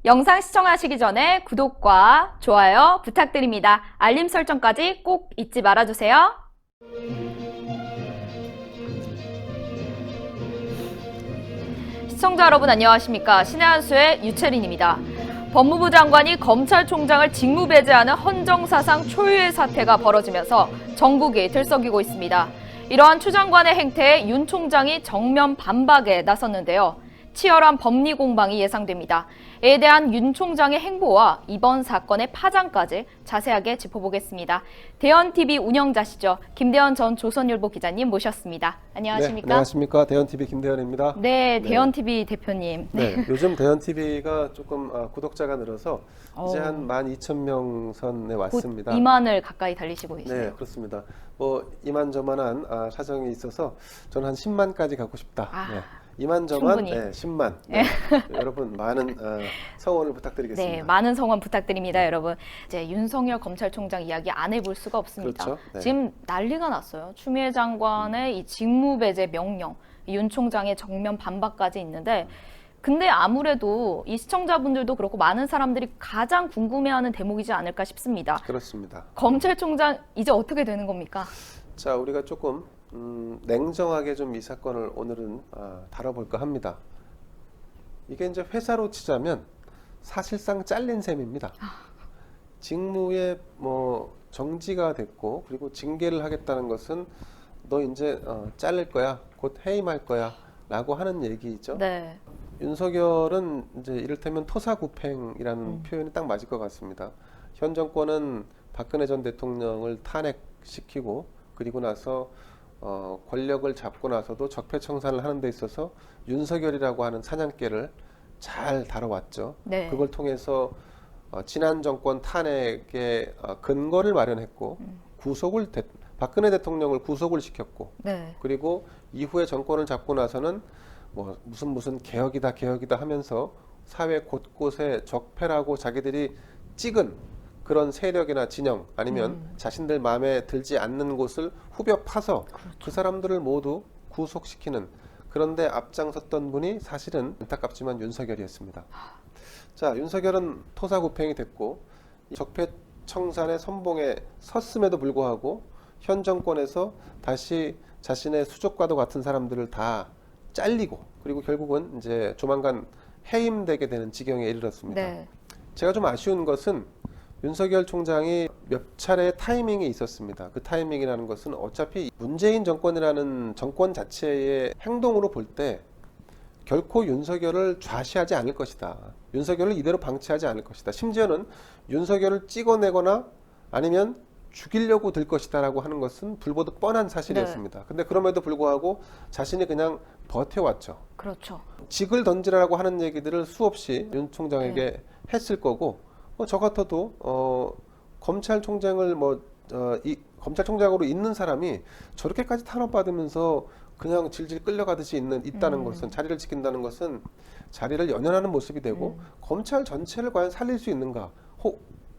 영상 시청하시기 전에 구독과 좋아요 부탁드립니다. 알림 설정까지 꼭 잊지 말아주세요. 시청자 여러분 안녕하십니까? 신의 한수의 유채린입니다. 법무부 장관이 검찰총장을 직무배제하는 헌정사상 초유의 사태가 벌어지면서 전국이 들썩이고 있습니다. 이러한 추 장관의 행태에 윤 총장이 정면 반박에 나섰는데요. 치열한 법리 공방이 예상됩니다. 이에 대한 윤 총장의 행보와 이번 사건의 파장까지 자세하게 짚어보겠습니다. 대현TV 운영자시죠. 김대현 전 조선일보 기자님 모셨습니다. 안녕하십니까? 네, 안녕하십니까. 대현TV 김대현입니다. 네, 대현TV 대표님. 네, 요즘 대현TV가 조금 구독자가 늘어서 이제 한 12,000명 선에 왔습니다. 2만을 가까이 달리시고 계시네요. 네, 그렇습니다. 뭐 이만저만한 사정이 있어서 저는 한 10만까지 가고 싶다. 네. 이만저만, 네, 10만. 네. 여러분 많은 성원을 부탁드리겠습니다. 네, 많은 성원 부탁드립니다, 여러분. 이제 윤석열 검찰총장 이야기 안 해볼 수가 없습니다. 그렇죠? 네. 지금 난리가 났어요. 추미애 장관의 이 직무배제 명령, 윤 총장의 정면 반박까지 있는데, 근데 아무래도 이 시청자분들도 그렇고 많은 사람들이 가장 궁금해하는 대목이지 않을까 싶습니다. 그렇습니다. 검찰총장 이제 어떻게 되는 겁니까? 자, 우리가 조금 냉정하게 좀 이 사건을 오늘은 다뤄볼까 합니다. 이게 이제 회사로 치자면 사실상 잘린 셈입니다. 직무에 뭐 정지가 됐고, 그리고 징계를 하겠다는 것은 너 이제 잘릴 거야, 곧 해임할 거야 라고 하는 얘기죠. 네. 윤석열은 이제 이를테면 토사구팽이라는 표현이 딱 맞을 것 같습니다. 현 정권은 박근혜 전 대통령을 탄핵시키고, 그리고 나서 권력을 잡고 나서도 적폐청산을 하는 데 있어서 윤석열이라고 하는 사냥개를 잘 다뤄왔죠. 네. 그걸 통해서 지난 정권 탄핵의 근거를 마련했고, 박근혜 대통령을 구속을 시켰고, 네. 그리고 이후에 정권을 잡고 나서는 뭐 무슨 개혁이다 하면서 사회 곳곳에 적폐라고 자기들이 찍은 그런 세력이나 진영, 아니면 자신들 마음에 들지 않는 곳을 후벼 파서 그렇죠. 그 사람들을 모두 구속시키는, 그런데 앞장섰던 분이 사실은 안타깝지만 윤석열이었습니다. 자, 윤석열은 토사구팽이 됐고 적폐청산의 선봉에 섰음에도 불구하고 현 정권에서 다시 자신의 수족과도 같은 사람들을 다 잘리고, 그리고 결국은 이제 조만간 해임되게 되는 지경에 이르렀습니다. 네. 제가 좀 아쉬운 것은 윤석열 총장이 몇 차례 타이밍이 있었습니다. 그 타이밍이라는 것은 어차피 문재인 정권이라는 정권 자체의 행동으로 볼 때 결코 윤석열을 좌시하지 않을 것이다. 윤석열을 이대로 방치하지 않을 것이다. 심지어는 윤석열을 찍어내거나 아니면 죽이려고 들 것이다 라고 하는 것은 불보듯 뻔한 사실이었습니다. 근데 그럼에도 불구하고 자신이 그냥 버텨왔죠. 그렇죠. 직을 던지라고 하는 얘기들을 수없이 윤 총장에게 했을 거고, 저 같아도 검찰총장을 검찰총장으로 있는 사람이 저렇게까지 탄압받으면서 그냥 질질 끌려가듯이 있다는 것은, 자리를 지킨다는 것은 자리를 연연하는 모습이 되고, 검찰 전체를 과연 살릴 수 있는가?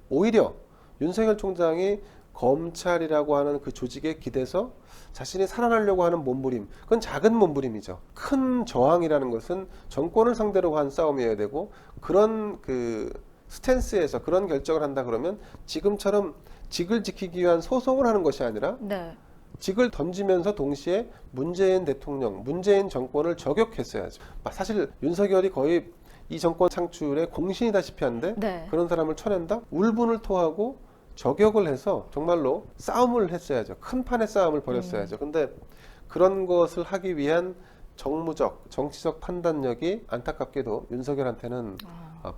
오히려 윤석열 총장이 검찰이라고 하는 그 조직에 기대서 자신이 살아나려고 하는 몸부림, 그건 작은 몸부림이죠. 큰 저항이라는 것은 정권을 상대로 한 싸움이어야 되고, 그런 그 스탠스에서 그런 결정을 한다 그러면 지금처럼 직을 지키기 위한 소송을 하는 것이 아니라 네. 직을 던지면서 동시에 문재인 대통령, 문재인 정권을 저격했어야죠. 사실 윤석열이 거의 이 정권 창출의 공신이다시피 한데, 네. 그런 사람을 쳐낸다? 울분을 토하고 저격을 해서 정말로 싸움을 했어야죠. 큰 판의 싸움을 벌였어야죠. 근데 그런 것을 하기 위한 정무적, 정치적 판단력이 안타깝게도 윤석열한테는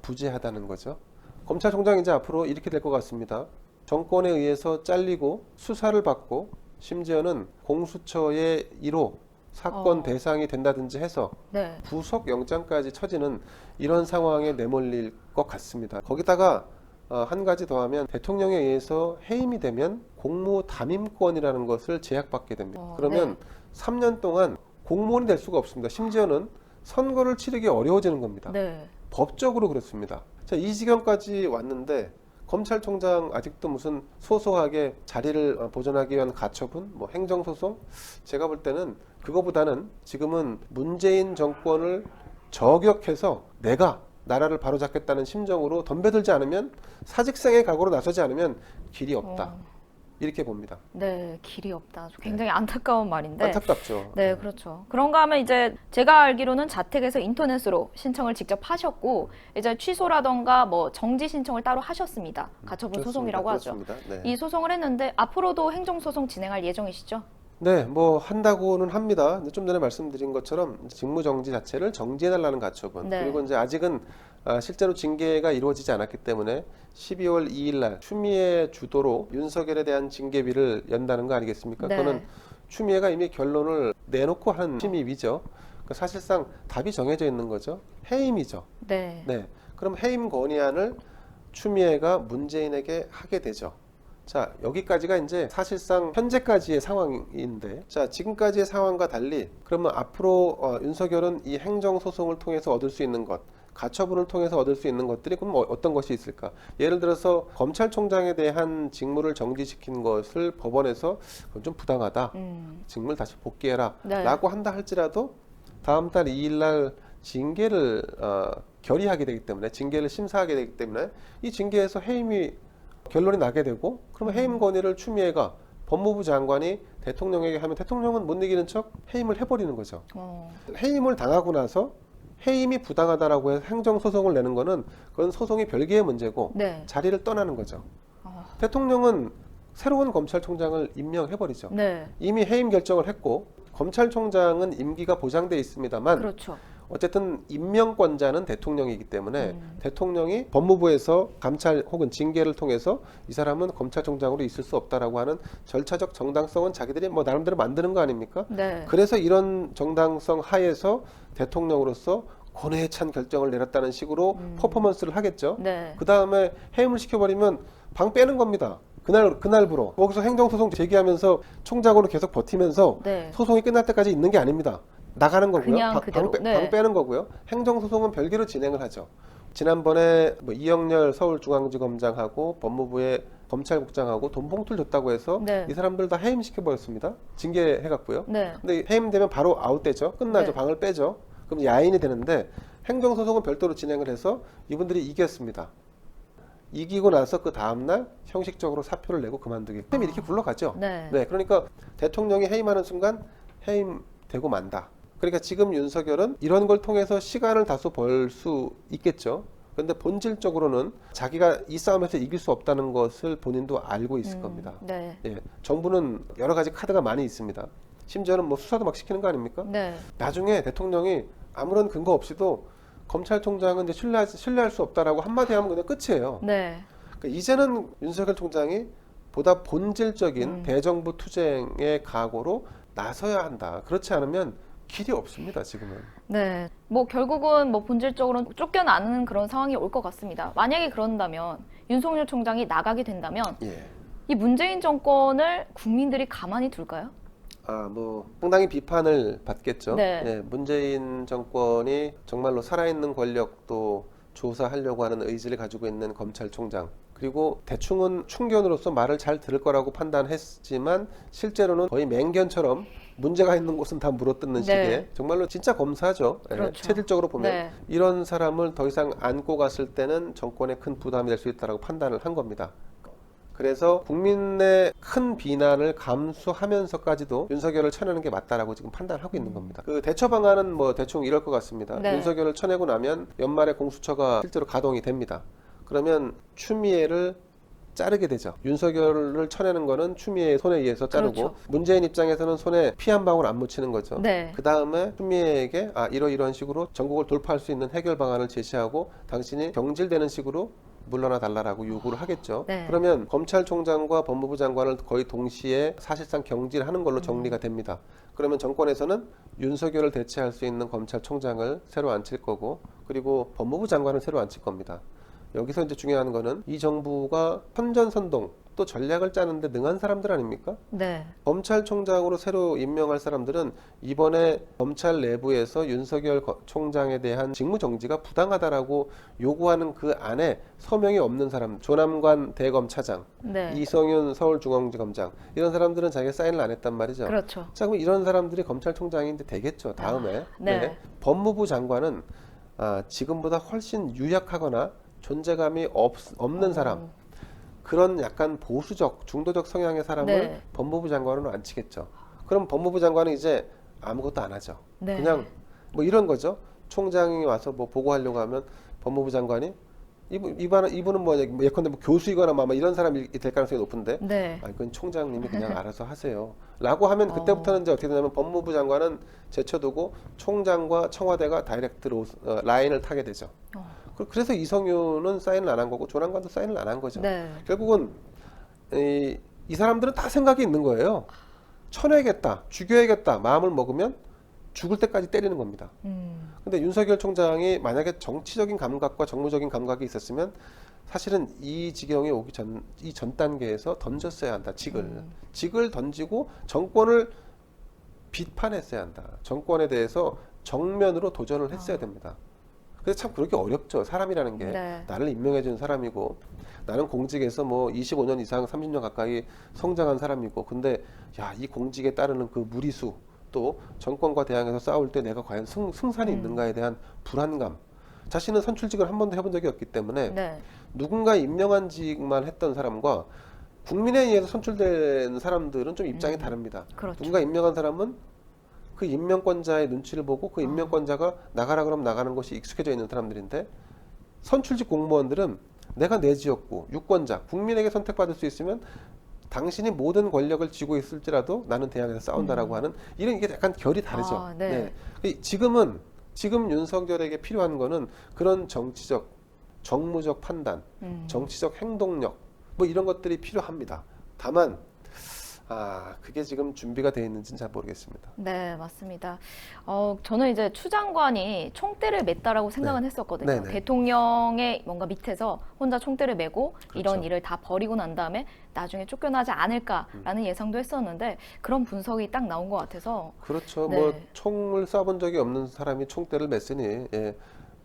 부재하다는 거죠. 검찰총장이 이제 앞으로 이렇게 될 것 같습니다. 정권에 의해서 잘리고 수사를 받고, 심지어는 공수처의 1호 사건 대상이 된다든지 해서 네. 구속영장까지 처지는 이런 상황에 내몰릴 것 같습니다. 거기다가 한 가지 더 하면, 대통령에 의해서 해임이 되면 공무담임권이라는 것을 제약받게 됩니다. 그러면 3년 동안 공무원이 될 수가 없습니다. 심지어는 선거를 치르기 어려워지는 겁니다. 네. 법적으로 그렇습니다. 자, 이 지경까지 왔는데 검찰총장 아직도 무슨 소소하게 자리를 보존하기 위한 가처분, 뭐 행정소송, 제가 볼 때는 그거보다는 지금은 문재인 정권을 저격해서 내가 나라를 바로잡겠다는 심정으로 덤벼들지 않으면, 사직생의 각오로 나서지 않으면 길이 없다. 이렇게 봅니다. 네, 길이 없다. 굉장히 안타까운 말인데. 안타깝죠. 네, 그렇죠. 그런가 하면 이제 제가 알기로는 자택에서 인터넷으로 신청을 직접 하셨고 이제 취소라던가 뭐 정지 신청을 따로 하셨습니다. 가처분 소송이라고 하죠. 그렇습니다. 네. 이 소송을 했는데 앞으로도 행정소송 진행할 예정이시죠? 네, 뭐 한다고는 합니다. 근데 좀 전에 말씀드린 것처럼 직무정지 자체를 정지해달라는 가처분. 네. 그리고 이제 아직은 실제로 징계가 이루어지지 않았기 때문에 12월 2일 날 추미애 주도로 윤석열에 대한 징계비를 연다는 거 아니겠습니까? 네. 그거는 추미애가 이미 결론을 내놓고 한 심의위죠. 그러니까 사실상 답이 정해져 있는 거죠. 해임이죠. 네. 네. 그럼 해임 건의안을 추미애가 문재인에게 하게 되죠. 자, 여기까지가 이제 사실상 현재까지의 상황인데, 자, 지금까지의 상황과 달리 그러면 앞으로 윤석열은 이 행정소송을 통해서 얻을 수 있는 것, 가처분을 통해서 얻을 수 있는 것들이 그럼 어떤 것이 있을까? 예를 들어서 검찰총장에 대한 직무를 정지시킨 것을 법원에서 그건 좀 부당하다. 직무를 다시 복귀해라. 네. 라고 한다 할지라도 다음 달 2일 날 징계를 결의하게 되기 때문에, 징계를 심사하게 되기 때문에 이 징계에서 해임이 결론이 나게 되고, 그러면 해임 건의를 추미애가 법무부 장관이 대통령에게 하면 대통령은 못 이기는 척 해임을 해버리는 거죠. 해임을 당하고 나서 해임이 부당하다라고 해서 행정소송을 내는 거는 그건 소송이 별개의 문제고 네. 자리를 떠나는 거죠. 대통령은 새로운 검찰총장을 임명해버리죠. 네. 이미 해임 결정을 했고 검찰총장은 임기가 보장돼 있습니다만, 그렇죠. 어쨌든 임명권자는 대통령이기 때문에 대통령이 법무부에서 감찰 혹은 징계를 통해서 이 사람은 검찰총장으로 있을 수 없다라고 하는 절차적 정당성은 자기들이 뭐 나름대로 만드는 거 아닙니까? 네. 그래서 이런 정당성 하에서 대통령으로서 권해에 찬 결정을 내렸다는 식으로 퍼포먼스를 하겠죠. 네. 그 다음에 해임을 시켜버리면 방 빼는 겁니다. 그날부로 거기서 행정소송 제기하면서 총장으로 계속 버티면서 네. 소송이 끝날 때까지 있는 게 아닙니다. 나가는 거고요. 그냥 그대로. 네. 방 빼는 거고요. 행정소송은 별개로 진행을 하죠. 지난번에 뭐 이영렬 서울중앙지검장하고 법무부의 검찰국장하고 돈 봉투를 줬다고 해서 네. 이 사람들 다 해임시켜버렸습니다. 징계해갖고요. 네. 근데 해임되면 바로 아웃되죠. 끝나죠. 네. 방을 빼죠. 그럼 야인이 되는데 행정소송은 별도로 진행을 해서 이분들이 이겼습니다. 이기고 나서 그 다음날 형식적으로 사표를 내고 그만두게. 해임 이렇게 굴러가죠. 네. 그러니까 대통령이 해임하는 순간 해임되고 만다. 그러니까 지금 윤석열은 이런 걸 통해서 시간을 다소 벌 수 있겠죠. 그런데 본질적으로는 자기가 이 싸움에서 이길 수 없다는 것을 본인도 알고 있을 겁니다. 네. 예, 정부는 여러 가지 카드가 많이 있습니다. 심지어는 뭐 수사도 막 시키는 거 아닙니까? 네. 나중에 대통령이 아무런 근거 없이도 검찰총장은 이제 신뢰할 수 없다라고 한마디 하면 그냥 끝이에요. 네. 그러니까 이제는 윤석열 총장이 보다 본질적인 대정부 투쟁의 각오로 나서야 한다. 그렇지 않으면 길이 없습니다, 지금은. 네. 뭐 결국은 뭐 본질적으로 쫓겨나는 그런 상황이 올 것 같습니다. 만약에 그런다면 윤석열 총장이 나가게 된다면 예. 이 문재인 정권을 국민들이 가만히 둘까요? 뭐 상당히 비판을 받겠죠. 네. 예, 문재인 정권이 정말로 살아있는 권력도 조사하려고 하는 의지를 가지고 있는 검찰총장, 그리고 대충은 충견으로서 말을 잘 들을 거라고 판단했지만 실제로는 거의 맹견처럼 문제가 있는 곳은 다 물어뜯는 네. 식의 정말로 진짜 검사죠. 그렇죠. 체질적으로 보면 네. 이런 사람을 더 이상 안고 갔을 때는 정권에 큰 부담이 될 수 있다고 판단을 한 겁니다. 그래서 국민의 큰 비난을 감수하면서까지도 윤석열을 쳐내는 게 맞다라고 지금 판단을 하고 있는 겁니다. 그 대처 방안은 뭐 대충 이럴 것 같습니다. 네. 윤석열을 쳐내고 나면 연말에 공수처가 실제로 가동이 됩니다. 그러면 추미애를 자르게 되죠. 윤석열을 쳐내는 거는 추미애의 손에 의해서 자르고, 그렇죠. 문재인 입장에서는 손에 피 한 방울 안 묻히는 거죠. 네. 그 다음에 추미애에게 이러이러한 식으로 전국을 돌파할 수 있는 해결 방안을 제시하고 당신이 경질되는 식으로 물러나 달라라고 요구를 하겠죠. 네. 그러면 검찰총장과 법무부 장관을 거의 동시에 사실상 경질하는 걸로 정리가 됩니다. 그러면 정권에서는 윤석열을 대체할 수 있는 검찰총장을 새로 앉힐 거고, 그리고 법무부 장관을 새로 앉힐 겁니다. 여기서 이제 중요한 거는 이 정부가 선전선동 또 전략을 짜는데 능한 사람들 아닙니까? 네. 검찰총장으로 새로 임명할 사람들은 이번에 검찰 내부에서 윤석열 총장에 대한 직무정지가 부당하다라고 요구하는 그 안에 서명이 없는 사람, 조남관 대검차장, 네. 이성윤 서울중앙지검장, 이런 사람들은 자기가 사인을 안 했단 말이죠. 그렇죠. 자, 그럼 이런 사람들이 검찰총장인데 되겠죠, 다음에. 네. 법무부 장관은 지금보다 훨씬 유약하거나 존재감이 없는 사람, 그런 약간 보수적, 중도적 성향의 사람을 네. 법무부 장관으로 앉히겠죠. 그럼 법무부 장관은 이제 아무것도 안 하죠. 네. 그냥 뭐 이런 거죠. 총장이 와서 뭐 보고하려고 하면 법무부 장관이 이분은 뭐 예컨대 뭐 교수이거나 뭐 아마 이런 사람이 될 가능성이 높은데, 네. 그건 총장님이 그냥 알아서 하세요. 라고 하면 그때부터는 이제 어떻게 되냐면 법무부 장관은 제쳐두고 총장과 청와대가 다이렉트로 라인을 타게 되죠. 그래서 이성윤은 사인을 안 한 거고 조남관도 사인을 안 한 거죠. 네. 결국은 이 사람들은 다 생각이 있는 거예요. 쳐내야겠다, 죽여야겠다 마음을 먹으면 죽을 때까지 때리는 겁니다. 근데 윤석열 총장이 만약에 정치적인 감각과 정무적인 감각이 있었으면 사실은 이 지경에 오기 전, 이 전 단계에서 던졌어야 한다. 직을 던지고 정권을 비판했어야 한다. 정권에 대해서 정면으로 도전을 했어야 됩니다. 그래서 참 그렇게 어렵죠. 사람이라는 게 네. 나를 임명해 준 사람이고, 나는 공직에서 뭐 25년 이상 30년 가까이 성장한 사람이고, 근데 야, 이 공직에 따르는 그 무리수, 또 정권과 대항해서 싸울 때 내가 과연 승산이 있는가에 대한 불안감, 자신은 선출직을 한 번도 해본 적이 없기 때문에 네. 누군가 임명한 직만 했던 사람과 국민에 의해서 선출된 사람들은 좀 입장이 다릅니다. 그렇죠. 누군가 임명한 사람은 그 임명권자의 눈치를 보고 그 임명권자가 나가라 그러면 나가는 것이 익숙해져 있는 사람들인데, 선출직 공무원들은 내가 내 지역구 유권자 국민에게 선택받을 수 있으면 당신이 모든 권력을 쥐고 있을지라도 나는 대항해서 싸운다라고 하는, 이런, 이게 약간 결이 다르죠. 네. 지금 윤석열에게 필요한 거는 그런 정치적, 정무적 판단, 정치적 행동력, 뭐 이런 것들이 필요합니다. 다만 그게 지금 준비가 되어 있는지는 잘 모르겠습니다. 네, 맞습니다. 저는 이제 추 장관이 총대를 맸다라고 생각은 했었거든요. 네네. 대통령의 뭔가 밑에서 혼자 총대를 메고 이런 그렇죠. 일을 다 버리고 난 다음에 나중에 쫓겨나지 않을까라는 예상도 했었는데 그런 분석이 딱 나온 것 같아서 그렇죠. 네. 뭐 총을 쏴본 적이 없는 사람이 총대를 맸으니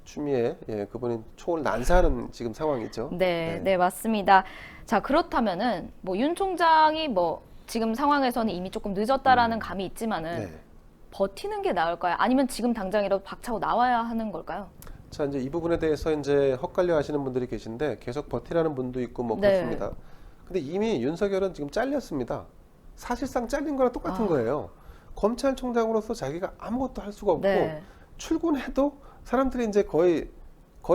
추미애 그분이 총을 난사하는 지금 상황이죠. 네, 맞습니다. 자, 그렇다면은 뭐 윤 총장이 뭐 지금 상황에서는 이미 조금 늦었다라는 감이 있지만은 네. 버티는 게 나을까요? 아니면 지금 당장이라도 박차고 나와야 하는 걸까요? 자, 이제 이 부분에 대해서 이제 헛갈려 하시는 분들이 계신데 계속 버티라는 분도 있고 뭐 네. 그렇습니다. 근데 이미 윤석열은 지금 잘렸습니다. 사실상 잘린 거랑 똑같은 거예요. 검찰총장으로서 자기가 아무것도 할 수가 없고 네. 출근해도 사람들이 이제 거의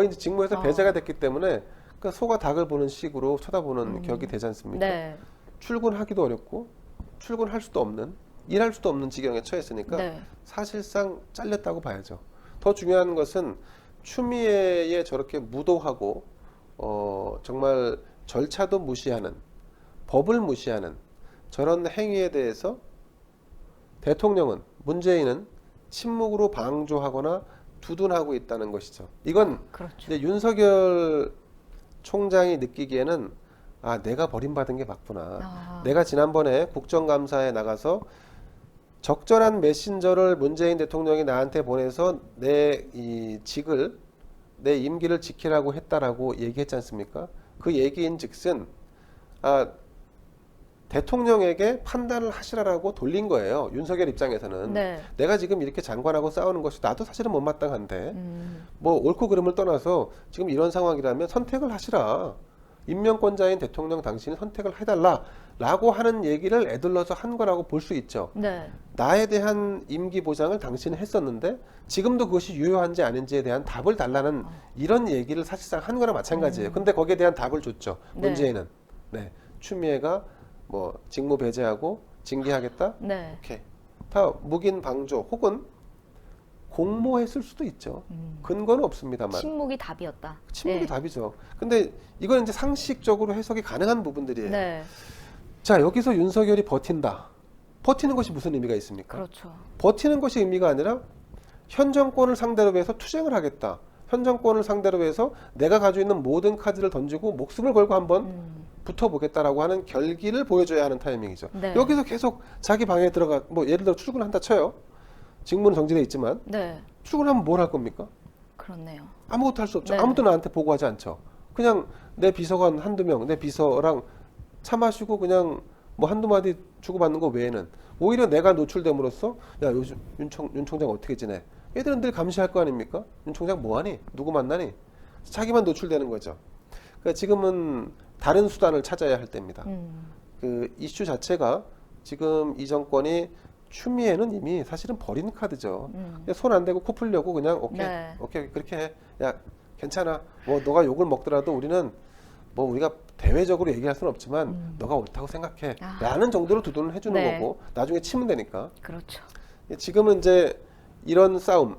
이제 직무에서 배제가 됐기 때문에 그러니까 소가 닭을 보는 식으로 쳐다보는 격이 되지 않습니까? 네. 출근하기도 어렵고 출근할 수도 없는, 일할 수도 없는 지경에 처했으니까 네. 사실상 잘렸다고 봐야죠. 더 중요한 것은 추미애의 저렇게 무도하고 정말 절차도 무시하는, 법을 무시하는 저런 행위에 대해서 대통령은, 문재인은 침묵으로 방조하거나 두둔하고 있다는 것이죠. 이건 그렇죠. 이제 윤석열 총장이 느끼기에는 내가 버림받은 게 맞구나. 내가 지난번에 국정감사에 나가서 적절한 메신저를 문재인 대통령이 나한테 보내서 내 임기를 지키라고 했다라고 얘기했지 않습니까? 그 얘기인즉슨 대통령에게 판단을 하시라라고 돌린 거예요. 윤석열 입장에서는. 네. 내가 지금 이렇게 장관하고 싸우는 것이 나도 사실은 못마땅한데 뭐 옳고 그름을 떠나서 지금 이런 상황이라면 선택을 하시라. 임명권자인 대통령 당신이 선택을 해달라라고 하는 얘기를 애둘러서 한 거라고 볼 수 있죠. 네. 나에 대한 임기 보장을 당신은 했었는데 지금도 그것이 유효한지 아닌지에 대한 답을 달라는 이런 얘기를 사실상 한 거나 마찬가지예요. 근데 거기에 대한 답을 줬죠. 네. 문재인은. 네. 추미애가 뭐 직무 배제하고 징계하겠다. 네. 오케이. 다 묵인 방조 혹은 공모했을 수도 있죠. 근거는 없습니다만. 침묵이 답이었다. 침묵이 네. 답이죠. 근데 이건 이제 상식적으로 해석이 가능한 부분들이에요. 네. 자, 여기서 윤석열이 버틴다. 버티는 것이 무슨 의미가 있습니까? 그렇죠. 버티는 것이 의미가 아니라 현 정권을 상대로 해서 투쟁을 하겠다. 현 정권을 상대로 해서 내가 가지고 있는 모든 카드를 던지고 목숨을 걸고 한번 붙어보겠다라고 하는 결기를 보여줘야 하는 타이밍이죠. 네. 여기서 계속 자기 방에 들어가, 뭐 예를 들어 출근한다 쳐요. 직무는 정지돼 있지만 네. 출근하면 뭘 할 겁니까? 그렇네요. 아무것도 할 수 없죠. 네. 아무도 나한테 보고하지 않죠. 그냥 내 비서관 한두 명, 내 비서랑 차 마시고 그냥 뭐 한두 마디 주고받는 거 외에는 오히려 내가 노출됨으로써 야, 요즘 윤 총장 어떻게 지내? 얘들은 늘 감시할 거 아닙니까? 윤 총장 뭐하니? 누구 만나니? 자기만 노출되는 거죠. 그러니까 지금은 다른 수단을 찾아야 할 때입니다. 그 이슈 자체가 지금 이 정권이 추미애는 이미 사실은 버린 카드죠. 손 안 대고 코 풀려고 그냥 오케이, 네. 오케이 그렇게 해. 야 괜찮아. 뭐 너가 욕을 먹더라도 우리는 뭐 우리가 대외적으로 얘기할 수는 없지만 너가 옳다고 생각해. 라는 정도로 두둔을 해주는 네. 거고 나중에 치면 되니까. 그렇죠. 지금은 이제 이런 싸움,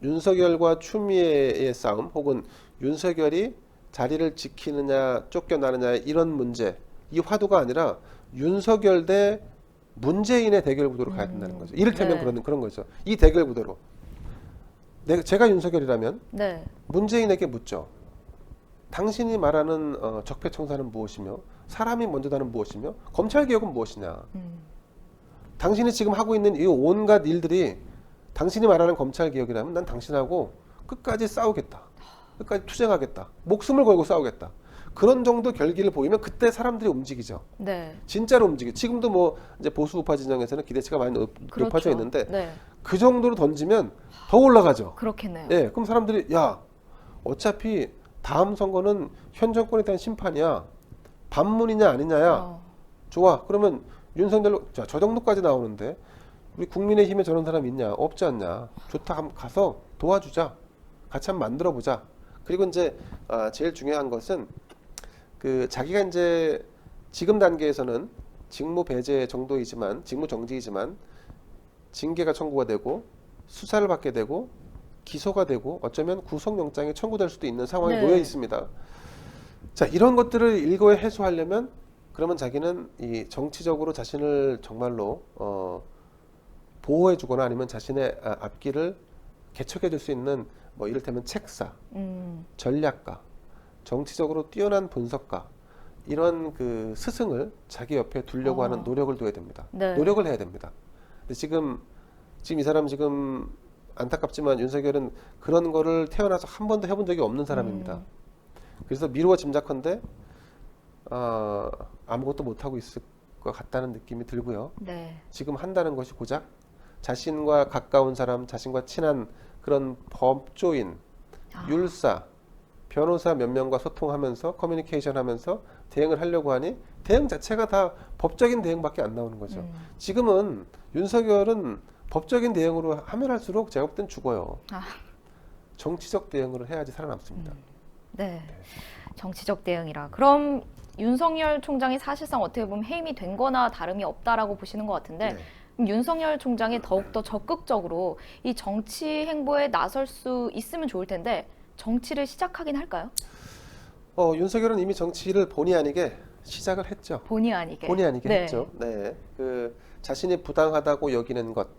윤석열과 추미애의 싸움, 혹은 윤석열이 자리를 지키느냐 쫓겨나느냐 이런 문제, 이 화두가 아니라 윤석열 대 문재인의 대결 구도로 가야 된다는 거죠. 이를테면 네. 그런 거죠. 이 대결 구도로 제가 윤석열이라면 네. 문재인에게 묻죠. 당신이 말하는 적폐청산은 무엇이며 사람이 먼저다는 무엇이며 검찰개혁은 무엇이냐. 당신이 지금 하고 있는 이 온갖 일들이 당신이 말하는 검찰개혁이라면 난 당신하고 끝까지 싸우겠다. 끝까지 투쟁하겠다. 목숨을 걸고 싸우겠다. 그런 정도 결기를 보이면 그때 사람들이 움직이죠. 네. 진짜로 움직여. 지금도 뭐 이제 보수 우파 진영에서는 기대치가 많이 그렇죠. 높아져 있는데 네. 그 정도로 던지면 더 올라가죠. 그렇겠네요. 예, 그럼 사람들이 야 어차피 다음 선거는 현 정권에 대한 심판이야. 반문이냐 아니냐야. 좋아. 그러면 윤석열 자, 저 정도까지 나오는데 우리 국민의힘에 저런 사람 있냐? 없지 않냐? 좋다. 한번 가서 도와주자. 같이 한번 만들어 보자. 그리고 이제 제일 중요한 것은 그 자기가 이제 지금 단계에서는 직무 배제 정도이지만 직무 정지이지만 징계가 청구가 되고 수사를 받게 되고 기소가 되고 어쩌면 구속영장이 청구될 수도 있는 상황에 네. 놓여 있습니다. 자, 이런 것들을 일거에 해소하려면 그러면 자기는 이 정치적으로 자신을 정말로 보호해주거나 아니면 자신의 앞길을 개척해줄 수 있는 뭐 이를테면 책사, 전략가, 정치적으로 뛰어난 분석가 이런 그 스승을 자기 옆에 두려고 하는 노력을 둬야 됩니다. 네. 노력을 해야 됩니다. 근데 지금 이 사람 지금 안타깝지만 윤석열은 그런 거를 태어나서 한 번도 해본 적이 없는 사람입니다. 그래서 미루어 짐작컨대 아무것도 못하고 있을 것 같다는 느낌이 들고요. 네. 지금 한다는 것이 고작 자신과 가까운 사람, 자신과 친한 그런 법조인, 율사, 변호사 몇 명과 소통하면서 커뮤니케이션 하면서 대응을 하려고 하니 대응 자체가 다 법적인 대응밖에 안 나오는 거죠. 지금은 윤석열은 법적인 대응으로 하면 할수록 제가 볼 땐 죽어요. 정치적 대응으로 해야지 살아남습니다. 네. 정치적 대응이라. 그럼 윤석열 총장이 사실상 어떻게 보면 해임이 된 거나 다름이 없다라고 보시는 것 같은데 네. 그럼 윤석열 총장이 더욱더 적극적으로 이 정치 행보에 나설 수 있으면 좋을 텐데 정치를 시작하긴 할까요? 윤석열은 이미 정치를 본의 아니게 시작을 했죠. 본의 아니게. 본의 아니게 네. 했죠. 네. 그 자신이 부당하다고 여기는 것,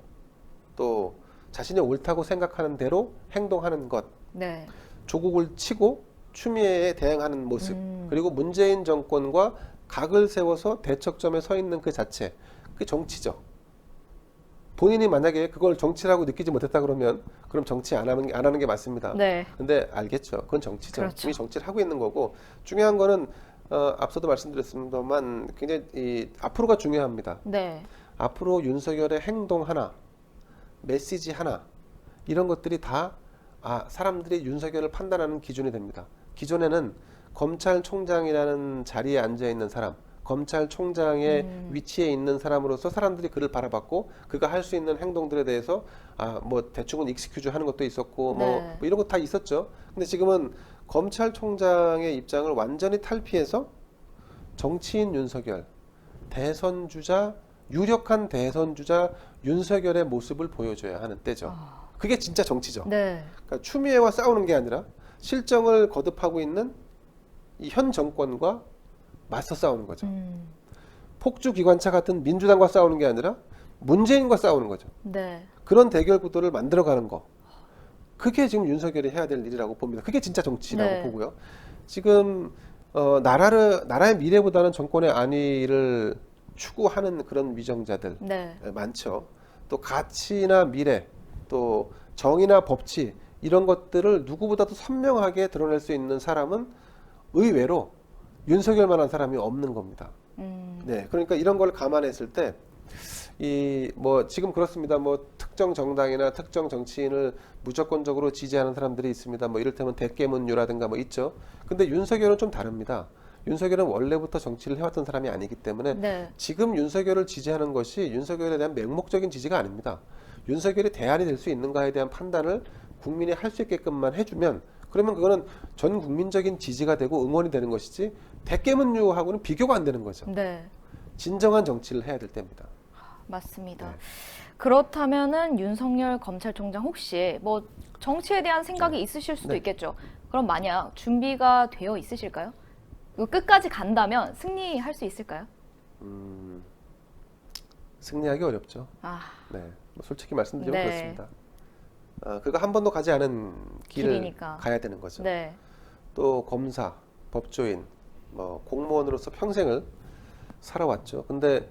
또 자신이 옳다고 생각하는 대로 행동하는 것, 네. 조국을 치고 추미애에 대응하는 모습, 그리고 문재인 정권과 각을 세워서 대척점에 서 있는 그 자체, 그게 정치죠. 본인이 만약에 그걸 정치라고 느끼지 못했다 그러면 그럼 정치 안 하는 게 맞습니다. 네. 근데 알겠죠. 그건 정치죠. 그렇죠. 이미 정치를 하고 있는 거고 중요한 거는 앞서도 말씀드렸습니다만 굉장히 앞으로가 중요합니다. 네. 앞으로 윤석열의 행동 하나, 메시지 하나 이런 것들이 다 사람들이 윤석열을 판단하는 기준이 됩니다. 기존에는 검찰총장이라는 자리에 앉아 있는 사람, 검찰총장의 위치에 있는 사람으로서 사람들이 그를 바라봤고 그가 할 수 있는 행동들에 대해서 뭐 대충은 익스큐즈 하는 것도 있었고 네. 뭐 이런 거 다 있었죠. 근데 지금은 검찰총장의 입장을 완전히 탈피해서 정치인 윤석열, 대선주자, 유력한 대선주자 윤석열의 모습을 보여줘야 하는 때죠. 그게 진짜 정치죠. 네. 그러니까 추미애와 싸우는 게 아니라 실정을 거듭하고 있는 이 현 정권과 맞서 싸우는 거죠. 폭주 기관차 같은 민주당과 싸우는 게 아니라 문재인과 싸우는 거죠. 네. 그런 대결 구도를 만들어가는 거. 그게 지금 윤석열이 해야 될 일이라고 봅니다. 그게 진짜 정치라고 네. 보고요. 지금 나라의 미래보다는 정권의 안위를 추구하는 그런 위정자들 네. 많죠. 또 가치나 미래, 또 정의나 법치 이런 것들을 누구보다도 선명하게 드러낼 수 있는 사람은 의외로 윤석열만한 사람이 없는 겁니다. 네, 그러니까 이런 걸 감안했을 때 이 뭐 지금 그렇습니다. 뭐 특정 정당이나 특정 정치인을 무조건적으로 지지하는 사람들이 있습니다. 뭐 이를테면 대깨문유라든가 뭐 있죠. 근데 윤석열은 좀 다릅니다. 윤석열은 원래부터 정치를 해왔던 사람이 아니기 때문에 네. 지금 윤석열을 지지하는 것이 윤석열에 대한 맹목적인 지지가 아닙니다. 윤석열이 대안이 될 수 있는가에 대한 판단을 국민이 할 수 있게끔만 해주면 그러면 그거는 전 국민적인 지지가 되고 응원이 되는 것이지 대깨문유하고는 비교가 안 되는 거죠. 네. 진정한 정치를 해야 될 때입니다. 맞습니다. 네. 그렇다면은 윤석열 검찰총장 혹시 뭐 정치에 대한 생각이 있으실 수도 네. 있겠죠. 그럼 만약 준비가 되어 있으실까요? 이거 끝까지 간다면 승리할 수 있을까요? 승리하기 어렵죠. 아, 네, 뭐 솔직히 말씀드리면 네. 그렇습니다. 그거 한 번도 가지 않은 길을 길이니까. 가야 되는 거죠. 네. 또 검사, 법조인, 뭐 공무원으로서 평생을 살아왔죠. 근데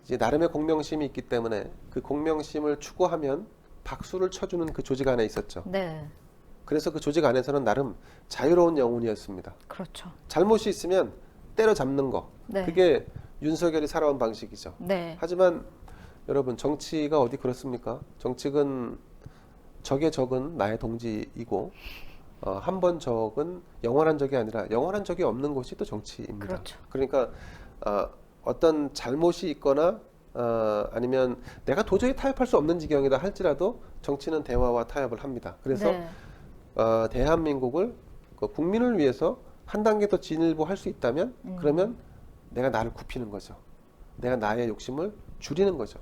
이제 나름의 공명심이 있기 때문에 그 공명심을 추구하면 박수를 쳐주는 그 조직 안에 있었죠. 네. 그래서 그 조직 안에서는 나름 자유로운 영혼이었습니다. 그렇죠. 잘못이 있으면 때려잡는 거. 네. 그게 윤석열이 살아온 방식이죠. 네. 하지만 여러분 정치가 어디 그렇습니까? 정치는 적의 적은 나의 동지이고 한 번 적은 영원한 적이 아니라 영원한 적이 없는 것이 또 정치입니다. 그렇죠. 그러니까 어떤 잘못이 있거나 아니면 내가 도저히 타협할 수 없는 지경이다 할지라도 정치는 대화와 타협을 합니다. 그래서 네. 대한민국을 그 국민을 위해서 한 단계 더 진일보할 수 있다면 그러면 내가 나를 굽히는 거죠. 내가 나의 욕심을 줄이는 거죠.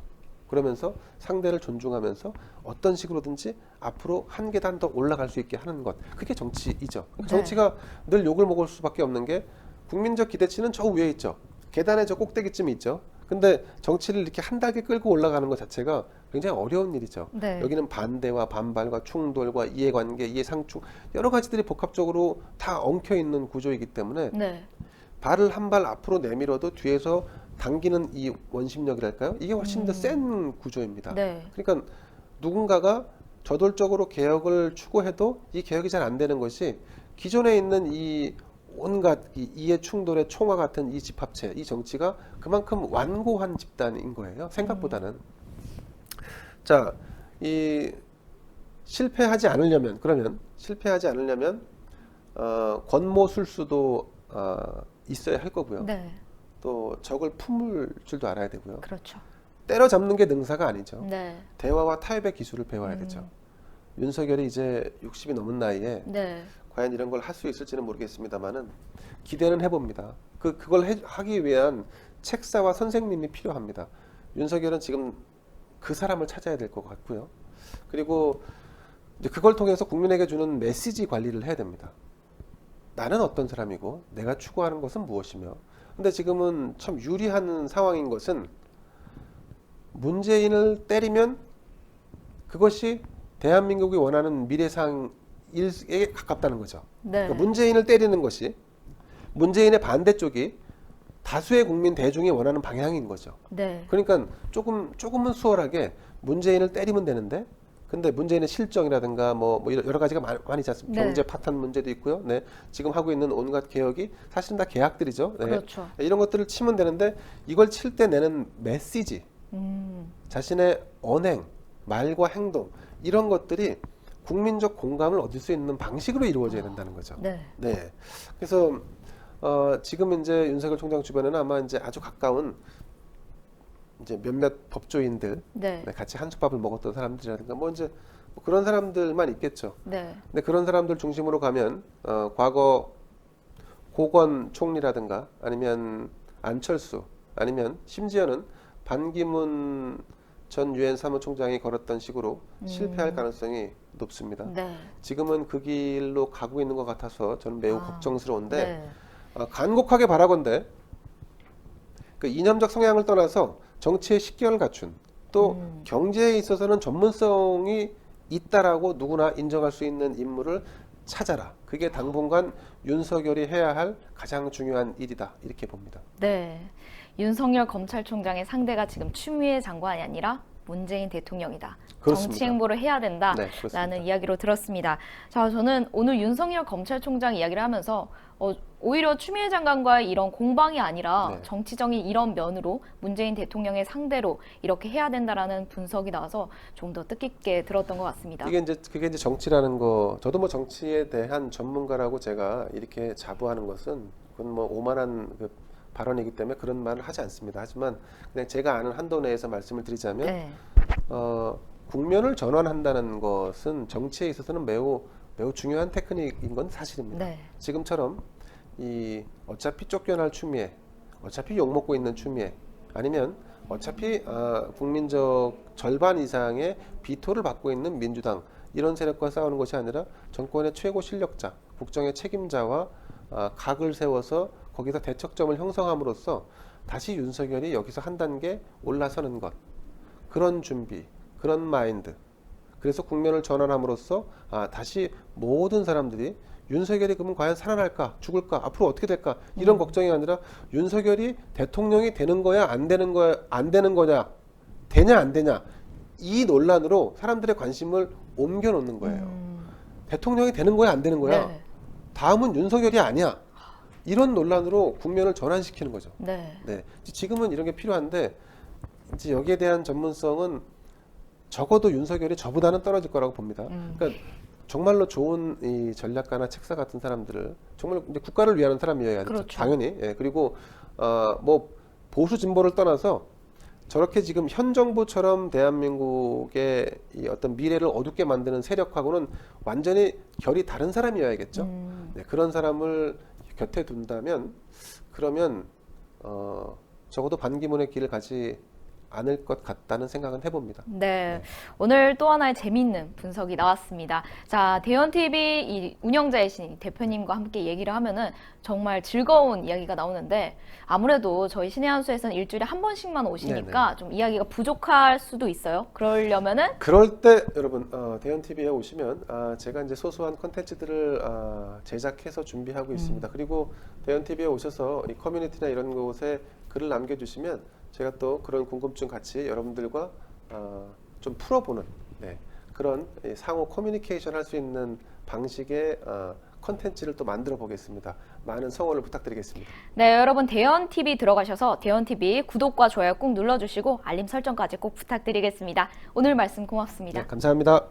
그러면서 상대를 존중하면서 어떤 식으로든지 앞으로 한 계단 더 올라갈 수 있게 하는 것. 그게 정치이죠. 네. 정치가 늘 욕을 먹을 수밖에 없는 게 국민적 기대치는 저 위에 있죠. 계단의 저 꼭대기쯤에 있죠. 근데 정치를 이렇게 한 단계 끌고 올라가는 것 자체가 굉장히 어려운 일이죠. 네. 여기는 반대와 반발과 충돌과 이해관계, 이해상충 여러 가지들이 복합적으로 다 엉켜 있는 구조이기 때문에 네. 발을 한 발 앞으로 내밀어도 뒤에서 당기는 이 원심력이랄까요? 이게 훨씬 더 센 구조입니다. 네. 그러니까 누군가가 저돌적으로 개혁을 추구해도 이 개혁이 잘 안 되는 것이 기존에 있는 이 온갖 이 이해 충돌의 총화 같은 이 집합체, 이 정치가 그만큼 완고한 집단인 거예요. 생각보다는. 자, 이 실패하지 않으려면 권모술수도 있어야 할 거고요. 네. 또 적을 품을 줄도 알아야 되고요. 그렇죠. 때려잡는 게 능사가 아니죠. 네. 대화와 타협의 기술을 배워야 되죠. 윤석열이 이제 60이 넘은 나이에 네. 과연 이런 걸 할 수 있을지는 모르겠습니다만은 기대는 해봅니다. 그걸 하기 위한 책사와 선생님이 필요합니다. 윤석열은 지금 그 사람을 찾아야 될 것 같고요. 그리고 이제 그걸 통해서 국민에게 주는 메시지 관리를 해야 됩니다. 나는 어떤 사람이고 내가 추구하는 것은 무엇이며. 근데 지금은 참 유리한 상황인 것은 문재인을 때리면 그것이 대한민국이 원하는 미래상에 가깝다는 거죠. 네. 그러니까 문재인을 때리는 것이 문재인의 반대쪽이 다수의 국민 대중이 원하는 방향인 거죠. 네. 그러니까 조금은 수월하게 문재인을 때리면 되는데 근데 문재인의 실정이라든가 뭐 여러 가지가 많이 있지 않습니까? 네. 경제 파탄 문제도 있고요. 네. 지금 하고 있는 온갖 개혁이 사실은 다 계약들이죠. 네. 그렇죠. 이런 것들을 치면 되는데 이걸 칠 때 내는 메시지, 자신의 언행, 말과 행동 이런 것들이 국민적 공감을 얻을 수 있는 방식으로 이루어져야 된다는 거죠. 네. 네. 그래서 지금 이제 윤석열 총장 주변에는 아마 이제 아주 가까운 이제 몇몇 법조인들 네. 네, 같이 한솥밥을 먹었던 사람들이라든가 뭐 이제 뭐 그런 사람들만 있겠죠. 네. 근데 그런 사람들 중심으로 가면 과거 고건 총리라든가 아니면 안철수 아니면 심지어는 반기문 전 유엔 사무총장이 걸었던 식으로 실패할 가능성이 높습니다. 네. 지금은 그 길로 가고 있는 것 같아서 저는 매우 걱정스러운데 네. 간곡하게 바라건대 그 이념적 성향을 떠나서 정치의 식견을 갖춘 또 경제에 있어서는 전문성이 있다라고 누구나 인정할 수 있는 인물을 찾아라. 그게 당분간 윤석열이 해야 할 가장 중요한 일이다. 이렇게 봅니다. 네. 윤석열 검찰총장의 상대가 지금 추미애 장관이 아니라 문재인 대통령이다. 그렇습니다. 정치 행보를 해야 된다라는 네, 그렇습니다. 이야기로 들었습니다. 자, 저는 오늘 윤석열 검찰총장 이야기를 하면서 오히려 추미애 장관과의 이런 공방이 아니라 네. 정치적인 이런 면으로 문재인 대통령의 상대로 이렇게 해야 된다라는 분석이 나와서 좀 더 뜻깊게 들었던 것 같습니다. 그게 이제 정치라는 거. 저도 뭐 정치에 대한 전문가라고 제가 이렇게 자부하는 것은 그건 뭐 오만한 그 발언이기 때문에 그런 말을 하지 않습니다. 하지만 그냥 제가 아는 한도 내에서 말씀을 드리자면 네. 국면을 전환한다는 것은 정치에 있어서는 매우 중요한 테크닉인 건 사실입니다. 네. 지금처럼 이 어차피 쫓겨날 추미애, 어차피 욕먹고 있는 추미애, 아니면 어차피 국민적 절반 이상의 비토를 받고 있는 민주당, 이런 세력과 싸우는 것이 아니라 정권의 최고 실력자, 국정의 책임자와 각을 세워서 거기서 대척점을 형성함으로써 다시 윤석열이 여기서 한 단계 올라서는 것, 그런 준비, 그런 마인드. 그래서 국면을 전환함으로써 다시 모든 사람들이 윤석열이 그러면 과연 살아날까, 죽을까, 앞으로 어떻게 될까, 이런 걱정이 아니라 윤석열이 대통령이 되는 거야, 안 되는 거야, 안 되는 거냐, 되냐 안 되냐, 이 논란으로 사람들의 관심을 옮겨 놓는 거예요. 대통령이 되는 거야, 안 되는 거야, 네. 다음은 윤석열이 아니야, 이런 논란으로 국면을 전환시키는 거죠. 네. 네, 지금은 이런 게 필요한데 이제 여기에 대한 전문성은 적어도 윤석열이 저보다는 떨어질 거라고 봅니다. 그러니까 정말로 좋은 이 전략가나 책사 같은 사람들을 정말 이제 국가를 위하는 사람이어야 그렇죠. 당연히. 예, 그리고 뭐 보수 진보를 떠나서 저렇게 지금 현 정부처럼 대한민국의 이 어떤 미래를 어둡게 만드는 세력하고는 완전히 결이 다른 사람이어야겠죠. 네, 그런 사람을 곁에 둔다면 그러면 적어도 반기문의 길을 가지 않을 것 같다는 생각은 해봅니다. 네. 오늘 또 하나의 재미있는 분석이 나왔습니다. 자, 대현TV 이 운영자이신 대표님과 함께 얘기를 하면은 정말 즐거운 이야기가 나오는데 아무래도 저희 신의 한 수에서는 일주일에 한 번씩만 오시니까 좀 이야기가 부족할 수도 있어요. 그러려면은 그럴 때 여러분 대현TV에 오시면 제가 이제 소소한 콘텐츠들을 제작해서 준비하고 있습니다. 그리고 대현TV에 오셔서 이 커뮤니티나 이런 곳에 글을 남겨주시면 제가 또 그런 궁금증 같이 여러분들과 좀 풀어보는 그런 상호 커뮤니케이션 할 수 있는 방식의 컨텐츠를 또 만들어 보겠습니다. 많은 성원을 부탁드리겠습니다. 네, 여러분 대현TV 들어가셔서 대현TV 구독과 좋아요 꼭 눌러주시고 알림 설정까지 꼭 부탁드리겠습니다. 오늘 말씀 고맙습니다. 네, 감사합니다.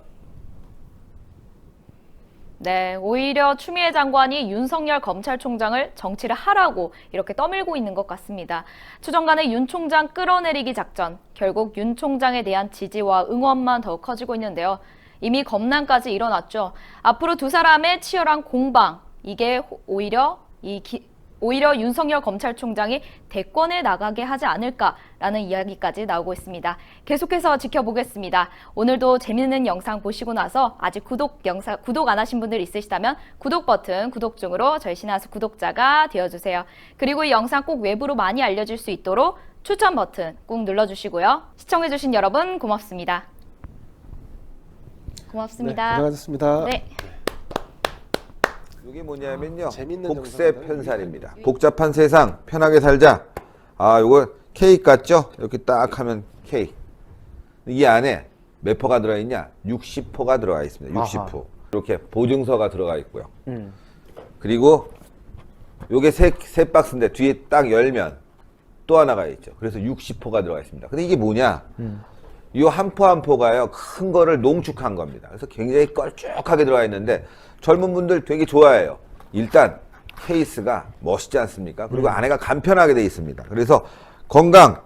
네, 오히려 추미애 장관이 윤석열 검찰총장을 정치를 하라고 이렇게 떠밀고 있는 것 같습니다. 추정간의 윤 총장 끌어내리기 작전, 결국 윤 총장에 대한 지지와 응원만 더욱 커지고 있는데요. 이미 검난까지 일어났죠. 앞으로 두 사람의 치열한 공방, 이게 오히려 윤석열 검찰총장이 대권에 나가게 하지 않을까라는 이야기까지 나오고 있습니다. 계속해서 지켜보겠습니다. 오늘도 재미있는 영상 보시고 나서 아직 구독 안 하신 분들 있으시다면 구독 버튼, 구독 중으로 저희 신의 한 수 구독자가 되어주세요. 그리고 이 영상 꼭 외부로 많이 알려질 수 있도록 추천 버튼 꼭 눌러주시고요. 시청해주신 여러분 고맙습니다. 고맙습니다. 네, 고생하셨습니다. 네. 이게 뭐냐면요. 재밌는 복세 영상이다. 편살입니다. 복잡한 세상 편하게 살자. 요거 케이크 같죠? 이렇게 딱 하면 케이크. 이 안에 몇 포가 들어있냐? 60포가 들어가 있습니다. 60포. 이렇게 보증서가 들어가 있고요. 그리고 요게 세 박스인데 뒤에 딱 열면 또 하나가 있죠. 그래서 60포가 들어가 있습니다. 근데 이게 뭐냐? 이 한 포 한 포가요, 큰 거를 농축한 겁니다. 그래서 굉장히 걸쭉하게 들어가 있는데 젊은 분들 되게 좋아해요. 일단 케이스가 멋있지 않습니까? 그리고 안에가 간편하게 돼 있습니다. 그래서 건강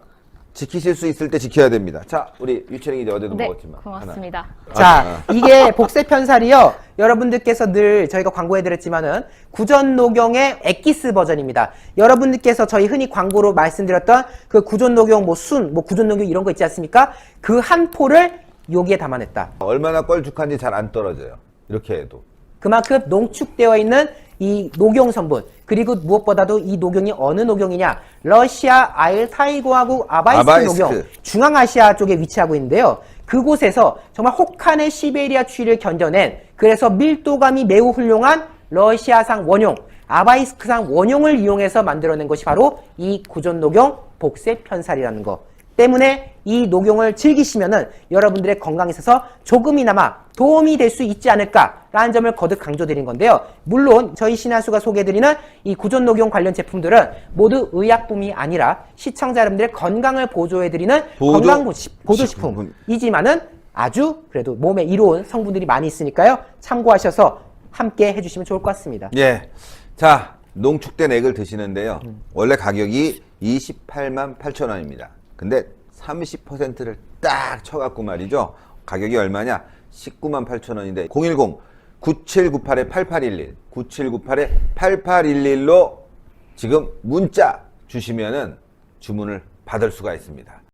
지키실 수 있을 때 지켜야 됩니다. 자, 우리 유채링이 이제 어제도 네, 먹었지만 고맙습니다. 자, 이게 복세 편살이요. 여러분들께서 늘 저희가 광고해드렸지만은 구전녹용의 엑기스 버전입니다. 여러분들께서 저희 흔히 광고로 말씀드렸던 그 구전녹용 구전녹용 이런 거 있지 않습니까? 그 한 포를 여기에 담아냈다. 얼마나 껄쭉한지 잘 안 떨어져요. 이렇게 해도. 그만큼 농축되어 있는 이 녹용 성분, 그리고 무엇보다도 이 녹용이 어느 녹용이냐? 러시아 아일타이고하국 아바이스크 녹용, 중앙아시아 쪽에 위치하고 있는데요. 그곳에서 정말 혹한의 시베리아 추위를 견뎌낸, 그래서 밀도감이 매우 훌륭한 러시아산 원용, 아바이스크산 원용을 이용해서 만들어낸 것이 바로 이 구전녹용 복세 편살이라는 거. 때문에 이 녹용을 즐기시면은 여러분들의 건강에 있어서 조금이나마 도움이 될 수 있지 않을까라는 점을 거듭 강조드린 건데요. 물론 저희 신한수가 소개해드리는 이 구존 녹용 관련 제품들은 모두 의약품이 아니라 시청자 여러분들의 건강을 보조해드리는 건강보조식품이지만은 아주 그래도 몸에 이로운 성분들이 많이 있으니까요. 참고하셔서 함께 해주시면 좋을 것 같습니다. 예. 자, 농축된 액을 드시는데요. 원래 가격이 28만 8천 원입니다. 근데 30%를 딱 쳐갖고 말이죠. 가격이 얼마냐? 19만 8천 원인데 010-9798-8811 9798-8811로 지금 문자 주시면은 주문을 받을 수가 있습니다.